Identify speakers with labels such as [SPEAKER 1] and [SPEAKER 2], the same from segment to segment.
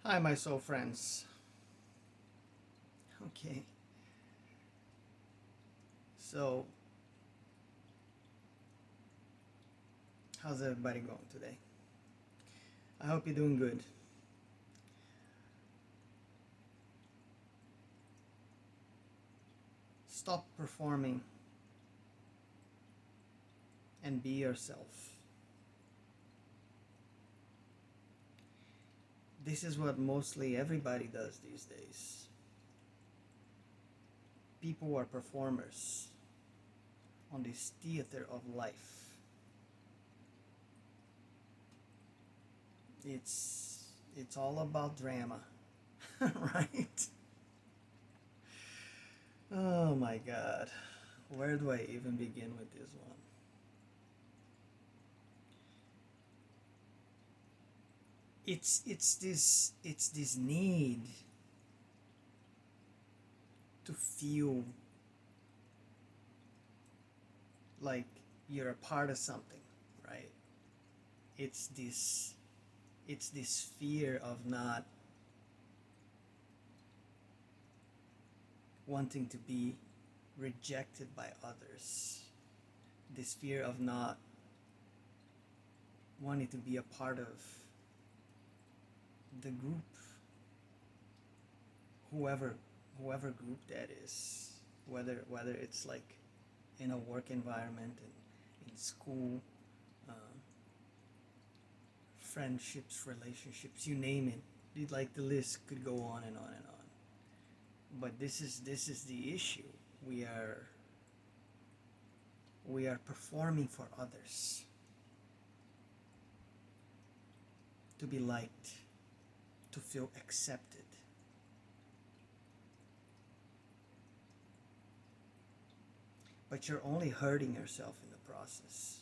[SPEAKER 1] Hi, my soul friends. Okay, so how's everybody going today? I hope you're doing good. Stop performing and be yourself. This is what mostly everybody does these days. People are performers on this theater of life. It's all about drama, right? Oh my god. Where do I even begin with this one? It's this need to feel like you're a part of something, right? It's this it's this fear of not wanting to be rejected by others. This fear of not wanting to be a part of the group, whoever whoever group that is, whether it's like in a work environment and in school, um, friendships, relationships, you name it. Like the list could go on and on and on. But this is the issue. We are we are performing for others to be liked, to feel accepted. But you're only hurting yourself in the process.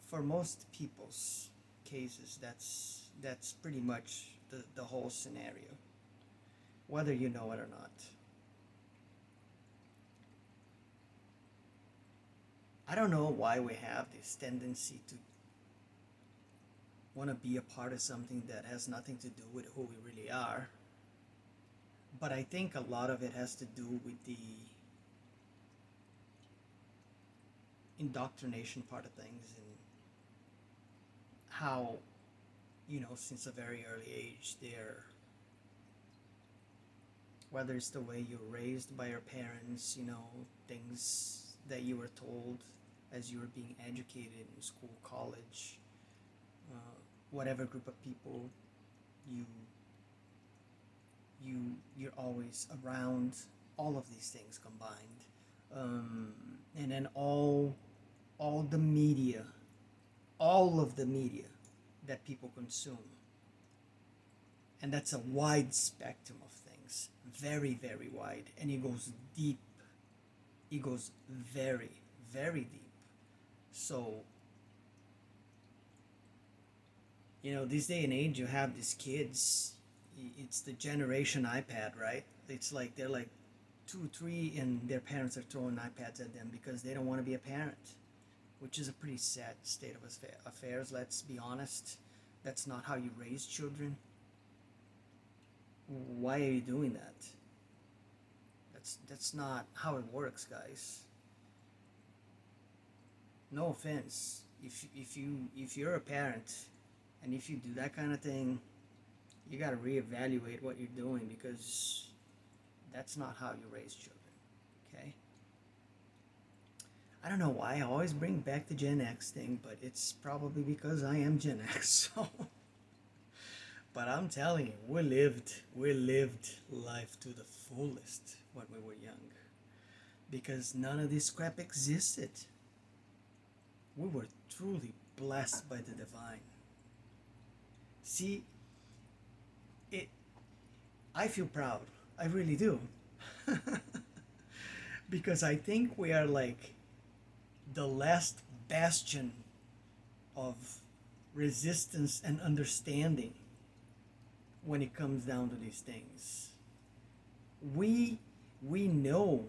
[SPEAKER 1] For most people's cases, that's pretty much the whole scenario, whether you know it or not. I don't know why we have this tendency to want to be a part of something that has nothing to do with who we really are. But I think a lot of it has to do with the indoctrination part of things and how, since a very early age, whether it's the way you're raised by your parents, things that you were told as you were being educated in school, college, uh, whatever group of people you you're always around, all of these things combined, um, and then all the media, all of the media that people consume, and that's a wide spectrum of things, very very wide, and it goes deep. It goes very very deep. So this day and age, you have these kids. It's the generation iPad, right? It's like they're like 2, 3, and their parents are throwing iPads at them because they don't want to be a parent, which is a pretty sad state of affairs. Let's be honest. That's not how you raise children. Why are you doing that? That's not how it works, guys. No offense. If you're a parent and if you do that kind of thing, you got to reevaluate what you're doing, because that's not how you raise children. Okay? I don't know why I always bring back the Gen X thing, but it's probably because I am Gen X. So, but I'm telling you, we lived life to the fullest when we were young, because none of this crap existed. We were truly blessed by the divine. See, it. I feel proud. I really do. Because I think we are like the last bastion of resistance and understanding when it comes down to these things. We we know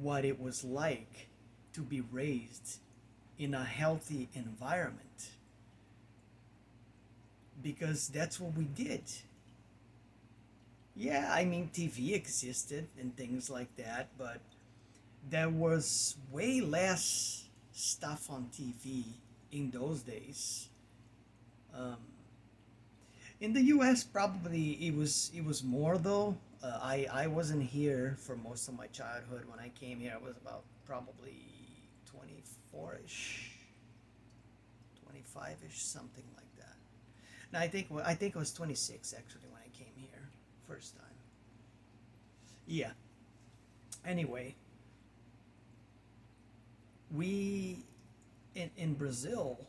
[SPEAKER 1] what it was like to be raised in a healthy environment. because that's what we did. Yeah, I mean, TV existed and things like that, but there was way less stuff on TV in those days. Um, in the U.S., probably it was more though. I wasn't here for most of my childhood. When I came here, I was about probably 24ish, 25ish, something like that. No, I think it was 26 actually when I came here first time. Yeah. Anyway, we in Brazil,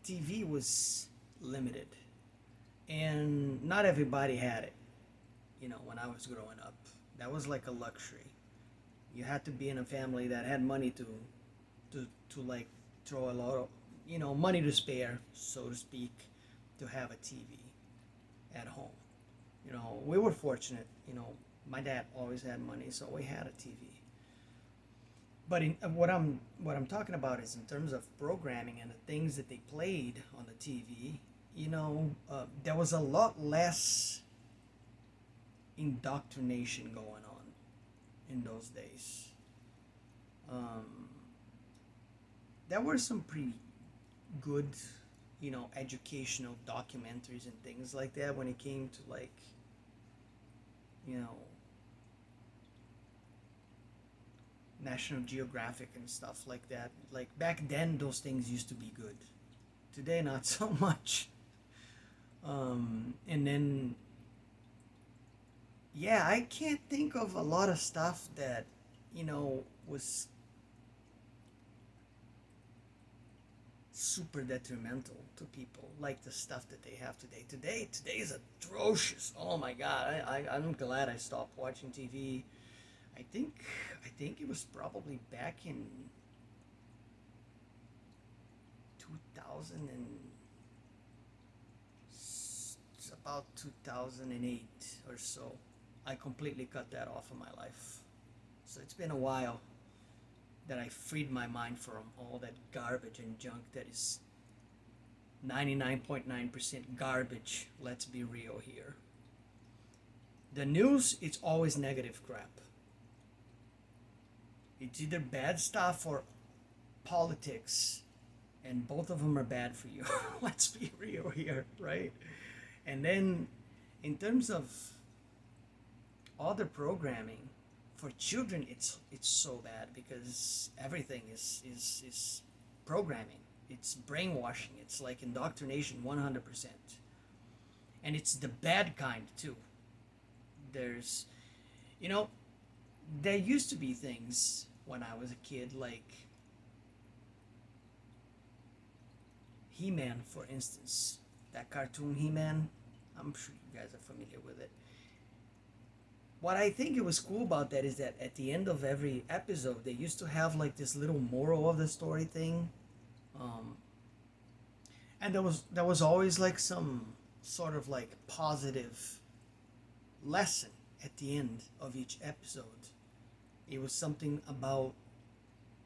[SPEAKER 1] TV was limited, and not everybody had it. When I was growing up, that was like a luxury. You had to be in a family that had money to like throw a lot of money to spare, so to speak, to have a TV at home. We were fortunate. My dad always had money, so we had a TV. But what I'm talking about is in terms of programming and the things that they played on the TV. There was a lot less indoctrination going on in those days. Um, there were some pretty good, educational documentaries and things like that when it came to like, you know, National Geographic and stuff like that. Like back then, those things used to be good. Today, not so much. And then, yeah, I can't think of a lot of stuff that, was super detrimental to people like the stuff that they have today. Today is atrocious. Oh my god, I'm glad I stopped watching TV. I think I think it was probably back in 2000 and about 2008 or so. I completely cut that off of my life. So it's been a while that I freed my mind from all that garbage and junk that is 99.9% garbage. Let's be real here. The news, it's always negative crap. It's either bad stuff or politics, and both of them are bad for you. Let's be real here, right? And then, in terms of other programming for children, it's so bad because everything is programming. It's brainwashing. It's like indoctrination, 100%, and it's the bad kind too. There's, you know, there used to be things when I was a kid like He-Man, for instance. That cartoon He-Man, I'm sure you guys are familiar with it. What I think it was cool about that is that at the end of every episode, they used to have like this little moral of the story thing, um, and there was always like some sort of like positive lesson at the end of each episode. It was something about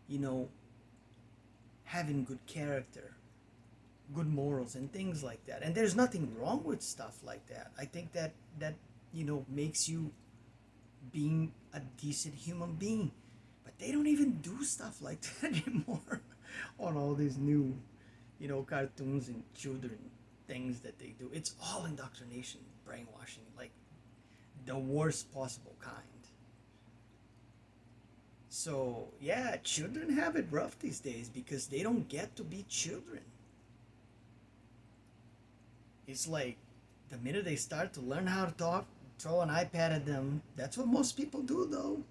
[SPEAKER 1] you know having good character, good morals, and things like that. And there's nothing wrong with stuff like that. I think that makes you being a decent human being. But they don't even do stuff like that anymore on all these new, cartoons and children things that they do. It's all indoctrination, brainwashing, like the worst possible kind. So, yeah, children have it rough these days because they don't get to be children. It's like the minute they start to learn how to talk, throw an iPad at them. That's what most people do, though.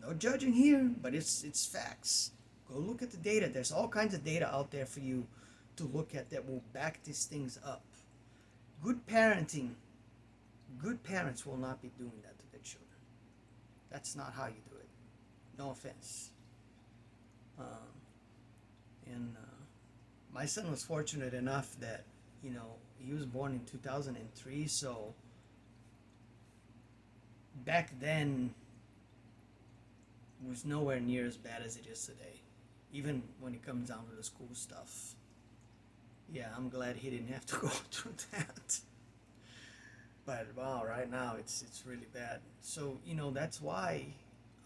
[SPEAKER 1] No judging here, but it's facts. Go look at the data. There's all kinds of data out there for you to look at that will back these things up. Good parenting, good parents will not be doing that to their children. That's not how you do it. No offense. Um, and my son was fortunate enough that he was born in 2003, so back then was nowhere near as bad as it is today, even when it comes down to the school stuff. Yeah, I'm glad he didn't have to go through that. But wow, right now it's really bad. So that's why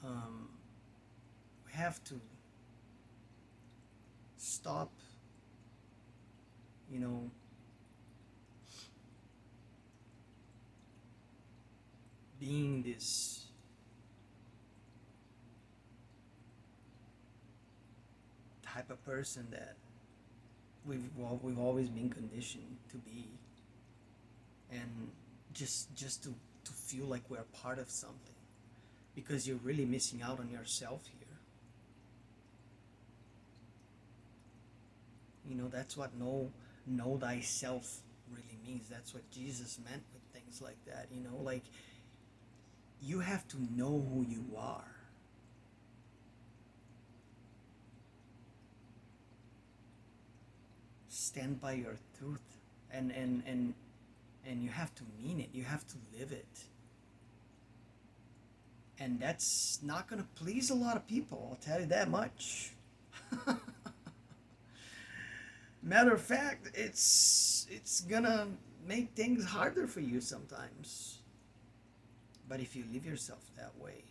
[SPEAKER 1] um, we have to stop. You know, being this type of person that we've always been conditioned to be, and just to feel like we're part of something, because you're really missing out on yourself here. That's what know thyself really means. That's what Jesus meant with things like that. Like, you have to know who you are. Stand by your truth, and you have to mean it. You have to live it. And that's not going to please a lot of people, I'll tell you that much. Matter of fact, it's gonna make things harder for you sometimes. But if you live yourself that way,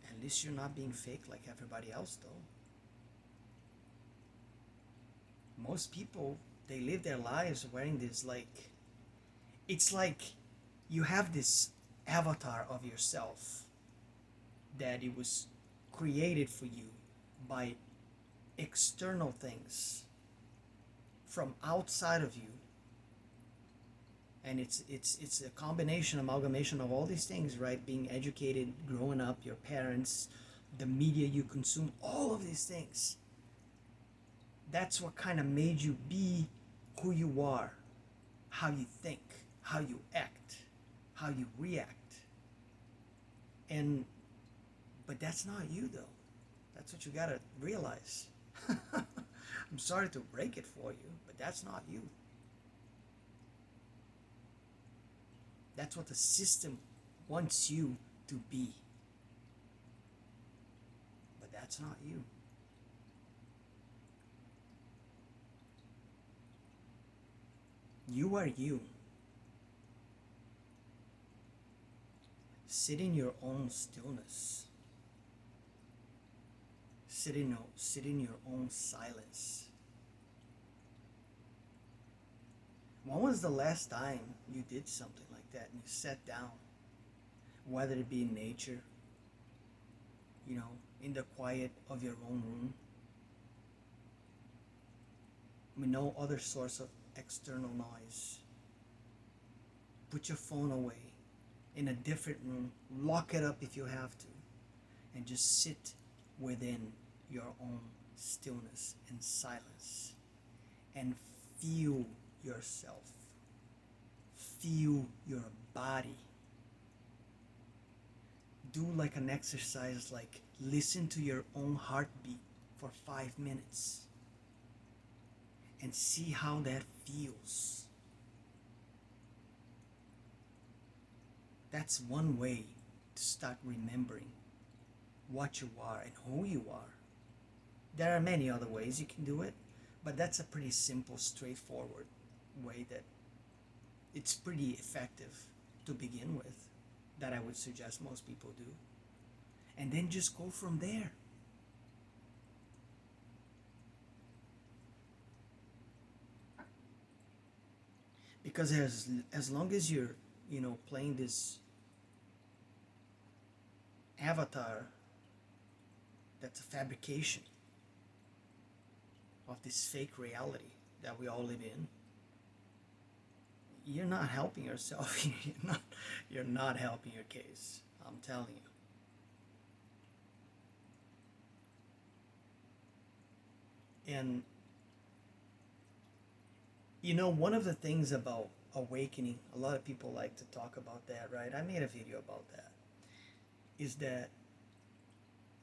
[SPEAKER 1] at least you're not being fake like everybody else, though. Most people, they live their lives wearing this, like, it's like you have this avatar of yourself that it was created for you by external things from outside of you, and it's a combination, amalgamation of all these things, right? Being educated, growing up, your parents, the media you consume, all of these things. That's what kind of made you be who you are, how you think, how you act, how you react. And but that's not you, though. That's what you gotta realize. I'm sorry to break it for you, but that's not you. That's what the system wants you to be, but that's not you. You are you. Sit in your own stillness. Sit in your own silence. When was the last time you did something like that and you sat down? Whether it be in nature, in the quiet of your own room, with no other source of external noise. Put your phone away in a different room, lock it up if you have to, and just sit within your own stillness and silence and feel yourself. Feel your body. Do like an exercise, like listen to your own heartbeat for 5 minutes and see how that feels. That's one way to start remembering what you are and who you are. There are many other ways you can do it, but that's a pretty simple, straightforward way that it's pretty effective to begin with, that I would suggest most people do. And then just go from there. Because as long as you're, playing this avatar that's a fabrication of this fake reality that we all live in, you're not helping yourself. You're not helping your case. I'm telling you. And one of the things about awakening, a lot of people like to talk about that, right? I made a video about that. Is that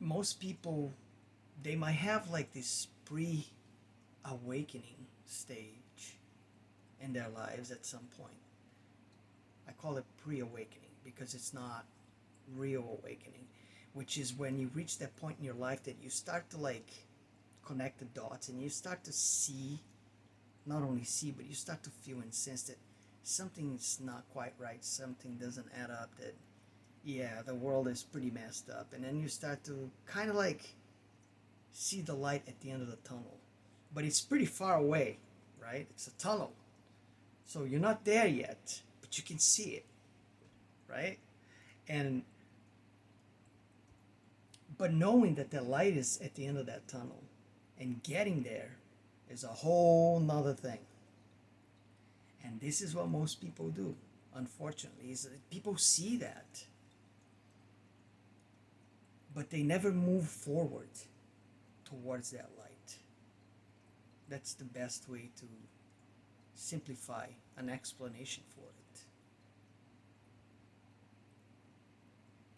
[SPEAKER 1] most people, they might have like this pre-awakening stage in their lives at some point. I call it pre-awakening because it's not real awakening, which is when you reach that point in your life that you start to like connect the dots and you start to see, not only see, but you start to feel and sense that something's not quite right, something doesn't add up, that, yeah, the world is pretty messed up. And then you start to kind of like see the light at the end of the tunnel. But it's pretty far away, right? It's a tunnel. So you're not there yet, but you can see it, right? And but knowing that the light is at the end of that tunnel and getting there is a whole nother thing. And this is what most people do, unfortunately, is that people see that, but they never move forward towards that light. That's the best way to simplify an explanation for it.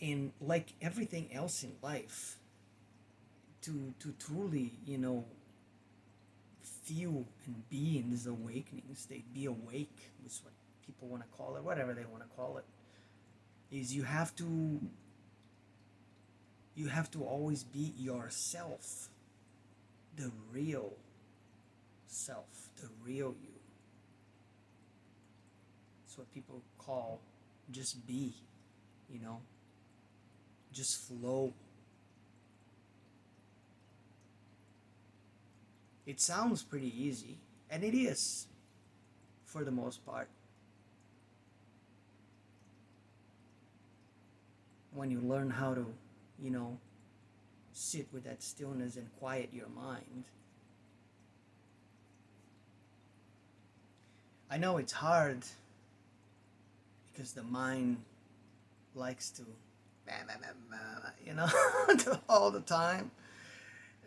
[SPEAKER 1] And like everything else in life, to truly, feel and be in these awakenings, they be awake, is what people want to call it, whatever they want to call it, is you have to always be yourself, the real self, the real you. It's what people call just be, just flow. It sounds pretty easy, and it is for the most part. When you learn how to, sit with that stillness and quiet your mind. I know it's hard because the mind likes to, all the time.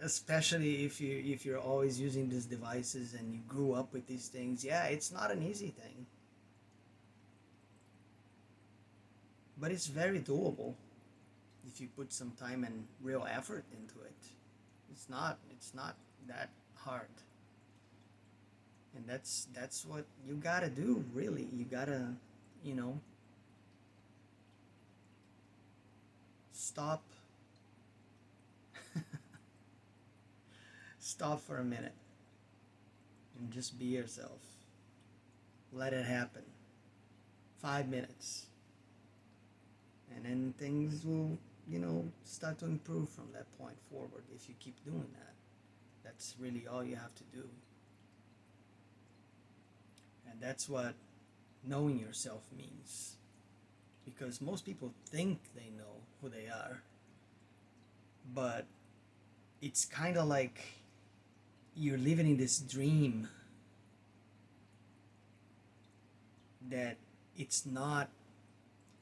[SPEAKER 1] Especially if you're always using these devices and you grew up with these things. Yeah, it's not an easy thing, but it's very doable if you put some time and real effort into it. It's not that hard. And that's what you gotta do, really. You gotta, stop stop for a minute and just be yourself. Let it happen. 5 minutes. And then things will, start to improve from that point forward if you keep doing that. That's really all you have to do. And that's what knowing yourself means. Because most people think they know who they are. But it's kind of like you're living in this dream that it's not,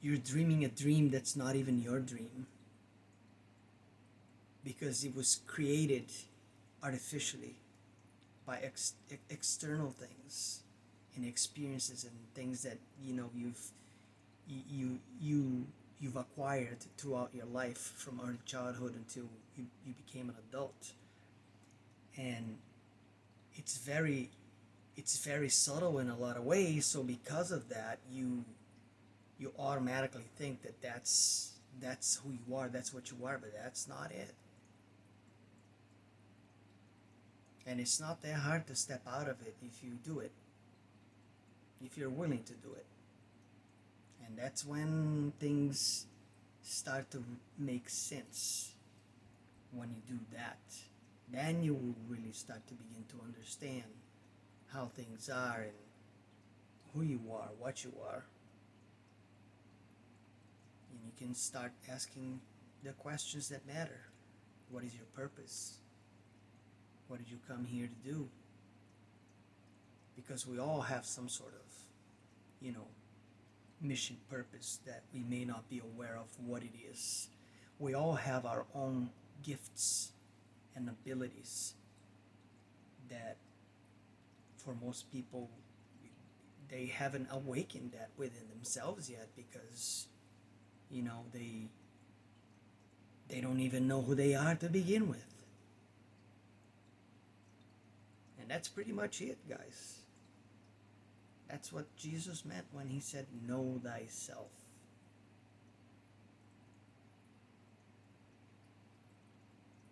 [SPEAKER 1] you're dreaming a dream that's not even your dream, because it was created artificially by external things and experiences and things that you've acquired throughout your life from early childhood until you became an adult. And it's very subtle in a lot of ways. So because of that, you automatically think that that's who you are, that's what you are, but that's not it. And it's not that hard to step out of it if you do it, if you're willing to do it. And that's when things start to make sense. When you do that, then you will really start to begin to understand how things are and who you are, what you are. And you can start asking the questions that matter. What is your purpose? What did you come here to do? Because we all have some sort of, mission, purpose that we may not be aware of what it is. We all have our own gifts and abilities that for most people they haven't awakened that within themselves yet, because they don't even know who they are to begin with. And that's pretty much it, guys. That's what Jesus meant when he said, know thyself.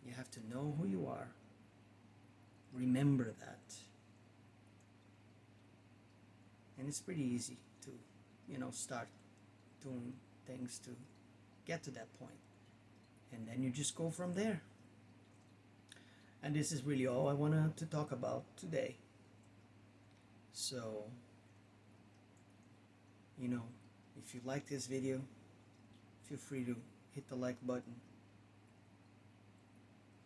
[SPEAKER 1] You have to know who you are. remember that. And it's pretty easy to, start doing things to get to that point. And then you just go from there. And this is really all I wanted to talk about today. So, if you like this video, feel free to hit the like button.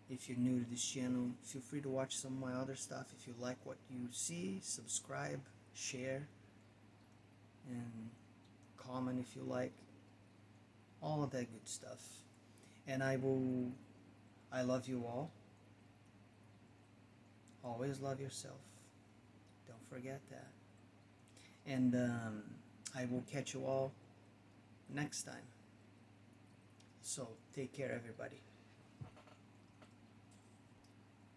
[SPEAKER 1] If you're new to this channel, feel free to watch some of my other stuff. If you like what you see, subscribe, share, and comment if you like. All of that good stuff. And I love you all. Always love yourself. Don't forget that. And I will catch you all next time. So take care, everybody.